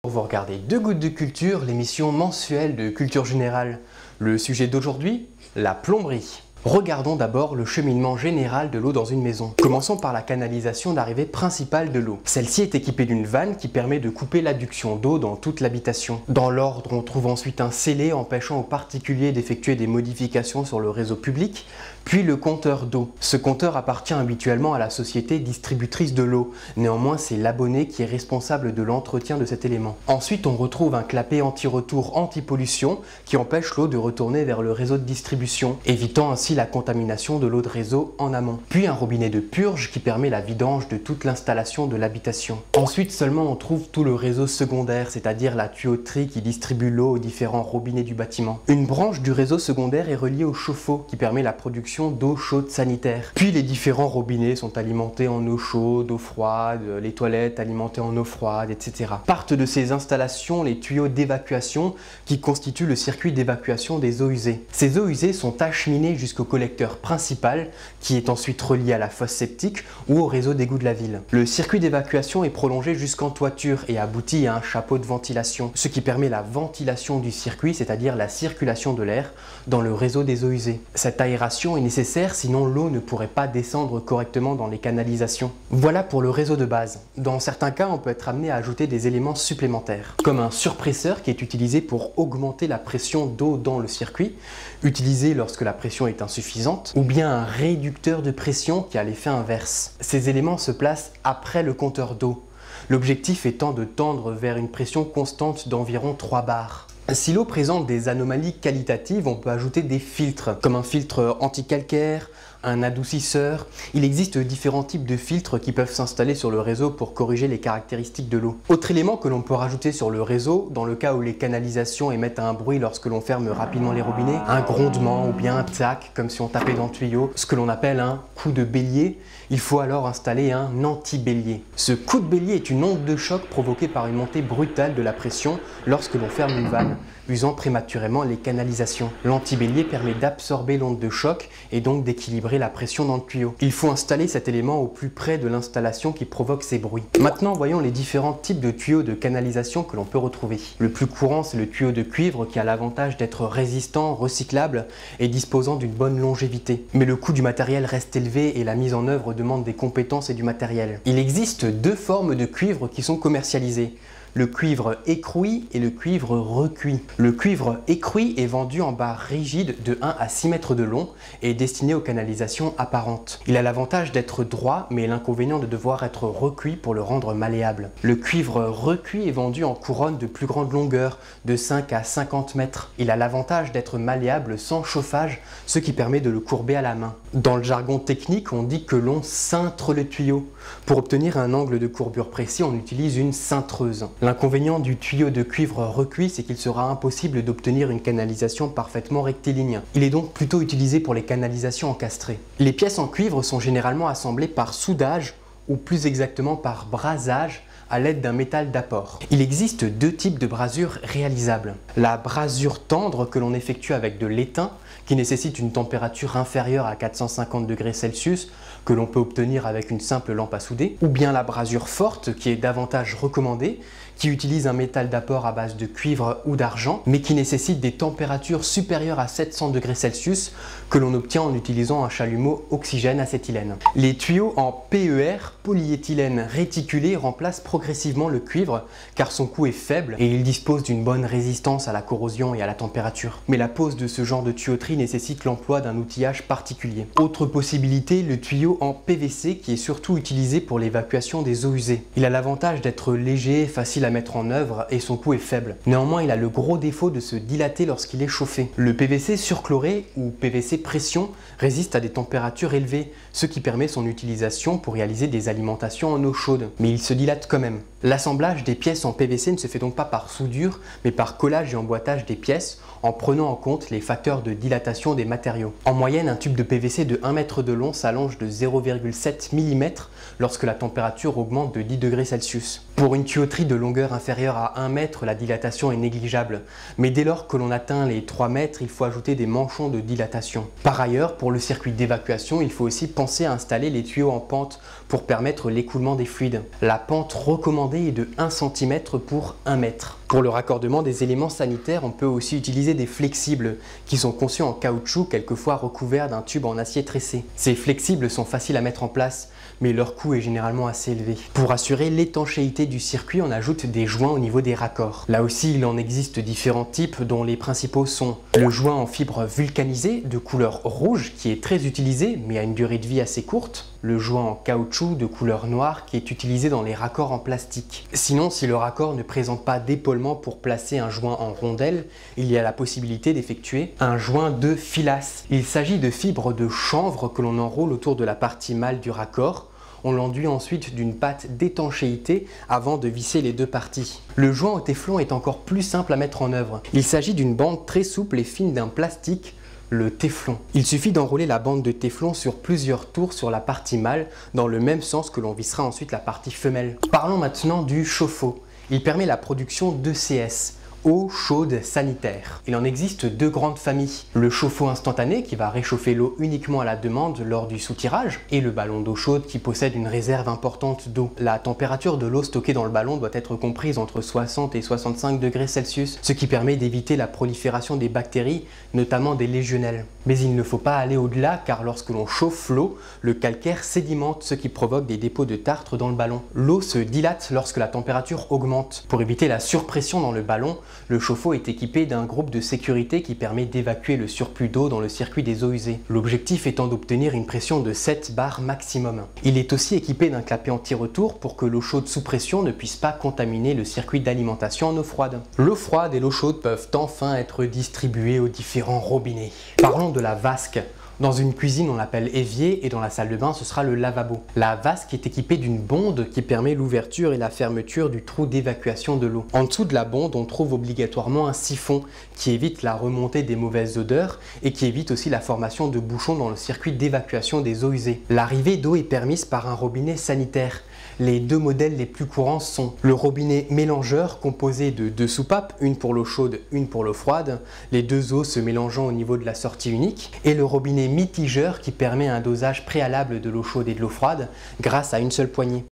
Vous regardez Deux Gouttes de Culture, l'émission mensuelle de culture générale. Le sujet d'aujourd'hui, la plomberie. Regardons d'abord le cheminement général de l'eau dans une maison. Commençons par la canalisation d'arrivée principale de l'eau. Celle-ci est équipée d'une vanne qui permet de couper l'adduction d'eau dans toute l'habitation. Dans l'ordre, on trouve ensuite un scellé empêchant aux particuliers d'effectuer des modifications sur le réseau public, puis le compteur d'eau. Ce compteur appartient habituellement à la société distributrice de l'eau. Néanmoins, c'est l'abonné qui est responsable de l'entretien de cet élément. Ensuite, on retrouve un clapet anti-retour anti-pollution qui empêche l'eau de retourner vers le réseau de distribution, évitant ainsi la contamination de l'eau de réseau en amont. Puis un robinet de purge qui permet la vidange de toute l'installation de l'habitation. Ensuite seulement on trouve tout le réseau secondaire, c'est-à-dire la tuyauterie qui distribue l'eau aux différents robinets du bâtiment. Une branche du réseau secondaire est reliée au chauffe-eau qui permet la production d'eau chaude sanitaire. Puis les différents robinets sont alimentés en eau chaude, eau froide, les toilettes alimentées en eau froide, etc. Partent de ces installations les tuyaux d'évacuation qui constituent le circuit d'évacuation des eaux usées. Ces eaux usées sont acheminées jusqu'au collecteur principal qui est ensuite relié à la fosse septique ou au réseau d'égouts de la ville. Le circuit d'évacuation est prolongé jusqu'en toiture et aboutit à un chapeau de ventilation, ce qui permet la ventilation du circuit, c'est-à-dire la circulation de l'air dans le réseau des eaux usées. Cette aération est nécessaire, sinon l'eau ne pourrait pas descendre correctement dans les canalisations. Voilà pour le réseau de base. Dans certains cas, on peut être amené à ajouter des éléments supplémentaires, comme un surpresseur qui est utilisé pour augmenter la pression d'eau dans le circuit, utilisé lorsque la pression est insuffisante, ou bien un réducteur de pression qui a l'effet inverse. Ces éléments se placent après le compteur d'eau, l'objectif étant de tendre vers une pression constante d'environ 3 bars. Si l'eau présente des anomalies qualitatives, on peut ajouter des filtres, comme un filtre anti-calcaire, un adoucisseur. Il existe différents types de filtres qui peuvent s'installer sur le réseau pour corriger les caractéristiques de l'eau. Autre élément que l'on peut rajouter sur le réseau, dans le cas où les canalisations émettent un bruit lorsque l'on ferme rapidement les robinets, un grondement ou bien un tac, comme si on tapait dans le tuyau, ce que l'on appelle un coup de bélier, il faut alors installer un anti-bélier. Ce coup de bélier est une onde de choc provoquée par une montée brutale de la pression lorsque l'on ferme une vanne, usant prématurément les canalisations. L'anti-bélier permet d'absorber l'onde de choc et donc d'équilibrer la pression dans le tuyau. Il faut installer cet élément au plus près de l'installation qui provoque ces bruits. Maintenant, voyons les différents types de tuyaux de canalisation que l'on peut retrouver. Le plus courant, c'est le tuyau de cuivre qui a l'avantage d'être résistant, recyclable et disposant d'une bonne longévité. Mais le coût du matériel reste élevé et la mise en œuvre demande des compétences et du matériel. Il existe deux formes de cuivre qui sont commercialisées. Le cuivre écroui et le cuivre recuit. Le cuivre écroui est vendu en barres rigides de 1 à 6 mètres de long et est destiné aux canalisations apparentes. Il a l'avantage d'être droit, mais l'inconvénient de devoir être recuit pour le rendre malléable. Le cuivre recuit est vendu en couronne de plus grande longueur, de 5 à 50 mètres. Il a l'avantage d'être malléable sans chauffage, ce qui permet de le courber à la main. Dans le jargon technique, on dit que l'on cintre le tuyau. Pour obtenir un angle de courbure précis, on utilise une cintreuse. L'inconvénient du tuyau de cuivre recuit, c'est qu'il sera impossible d'obtenir une canalisation parfaitement rectiligne. Il est donc plutôt utilisé pour les canalisations encastrées. Les pièces en cuivre sont généralement assemblées par soudage, ou plus exactement par brasage, à l'aide d'un métal d'apport. Il existe deux types de brasures réalisables. La brasure tendre que l'on effectue avec de l'étain, qui nécessite une température inférieure à 450 degrés Celsius, que l'on peut obtenir avec une simple lampe à souder, ou bien la brasure forte, qui est davantage recommandée, qui utilise un métal d'apport à base de cuivre ou d'argent, mais qui nécessite des températures supérieures à 700 degrés Celsius, que l'on obtient en utilisant un chalumeau oxygène-acétylène. Les tuyaux en PER, polyéthylène réticulé, remplacent progressivement le cuivre, car son coût est faible et il dispose d'une bonne résistance à la corrosion et à la température. Mais la pose de ce genre de tuyauterie nécessite l'emploi d'un outillage particulier. Autre possibilité, le tuyau en PVC, qui est surtout utilisé pour l'évacuation des eaux usées. Il a l'avantage d'être léger, facile à mettre en œuvre et son coût est faible. Néanmoins, il a le gros défaut de se dilater lorsqu'il est chauffé. Le PVC surchloré ou PVC pression résiste à des températures élevées, ce qui permet son utilisation pour réaliser des alimentations en eau chaude, mais il se dilate quand même. L'assemblage des pièces en PVC ne se fait donc pas par soudure, mais par collage et emboîtage des pièces, en prenant en compte les facteurs de dilatation des matériaux. En moyenne, un tube de PVC de 1 mètre de long s'allonge de 0,7 mm lorsque la température augmente de 10 degrés Celsius. Pour une tuyauterie de longueur inférieure à 1 mètre, la dilatation est négligeable, mais dès lors que l'on atteint les 3 mètres, il faut ajouter des manchons de dilatation. Par ailleurs, pour le circuit d'évacuation, il faut aussi penser à installer les tuyaux en pente pour permettre l'écoulement des fluides. La pente recommandée recommandé est de 1 cm pour 1 mètre. Pour le raccordement des éléments sanitaires, on peut aussi utiliser des flexibles qui sont conçus en caoutchouc, quelquefois recouverts d'un tube en acier tressé. Ces flexibles sont faciles à mettre en place, mais leur coût est généralement assez élevé. Pour assurer l'étanchéité du circuit, on ajoute des joints au niveau des raccords. Là aussi, il en existe différents types, dont les principaux sont le joint en fibre vulcanisée de couleur rouge, qui est très utilisé, mais a une durée de vie assez courte. Le joint en caoutchouc de couleur noire, qui est utilisé dans les raccords en plastique. Sinon, si le raccord ne présente pas d'épaulement pour placer un joint en rondelle, il y a la possibilité d'effectuer un joint de filasse. Il s'agit de fibres de chanvre que l'on enroule autour de la partie mâle du raccord. On l'enduit ensuite d'une pâte d'étanchéité avant de visser les deux parties. Le joint au téflon est encore plus simple à mettre en œuvre. Il s'agit d'une bande très souple et fine d'un plastique, le téflon. Il suffit d'enrouler la bande de téflon sur plusieurs tours sur la partie mâle, dans le même sens que l'on vissera ensuite la partie femelle. Parlons maintenant du chauffe-eau. Il permet la production d'ECS, eau chaude sanitaire. Il en existe deux grandes familles. Le chauffe-eau instantané qui va réchauffer l'eau uniquement à la demande lors du soutirage et le ballon d'eau chaude qui possède une réserve importante d'eau. La température de l'eau stockée dans le ballon doit être comprise entre 60 et 65 degrés Celsius, ce qui permet d'éviter la prolifération des bactéries, notamment des légionnelles. Mais il ne faut pas aller au-delà car lorsque l'on chauffe l'eau, le calcaire sédimente, ce qui provoque des dépôts de tartre dans le ballon. L'eau se dilate lorsque la température augmente. Pour éviter la surpression dans le ballon, le chauffe-eau est équipé d'un groupe de sécurité qui permet d'évacuer le surplus d'eau dans le circuit des eaux usées. L'objectif étant d'obtenir une pression de 7 bars maximum. Il est aussi équipé d'un clapet anti-retour pour que l'eau chaude sous pression ne puisse pas contaminer le circuit d'alimentation en eau froide. L'eau froide et l'eau chaude peuvent enfin être distribuées aux différents robinets. Parlons de la vasque. Dans une cuisine, on l'appelle évier et dans la salle de bain, ce sera le lavabo. La vasque est équipée d'une bonde qui permet l'ouverture et la fermeture du trou d'évacuation de l'eau. En dessous de la bonde, on trouve obligatoirement un siphon qui évite la remontée des mauvaises odeurs et qui évite aussi la formation de bouchons dans le circuit d'évacuation des eaux usées. L'arrivée d'eau est permise par un robinet sanitaire. Les deux modèles les plus courants sont le robinet mélangeur composé de deux soupapes, une pour l'eau chaude, une pour l'eau froide, les deux eaux se mélangeant au niveau de la sortie unique, et le robinet mitigeur qui permet un dosage préalable de l'eau chaude et de l'eau froide grâce à une seule poignée.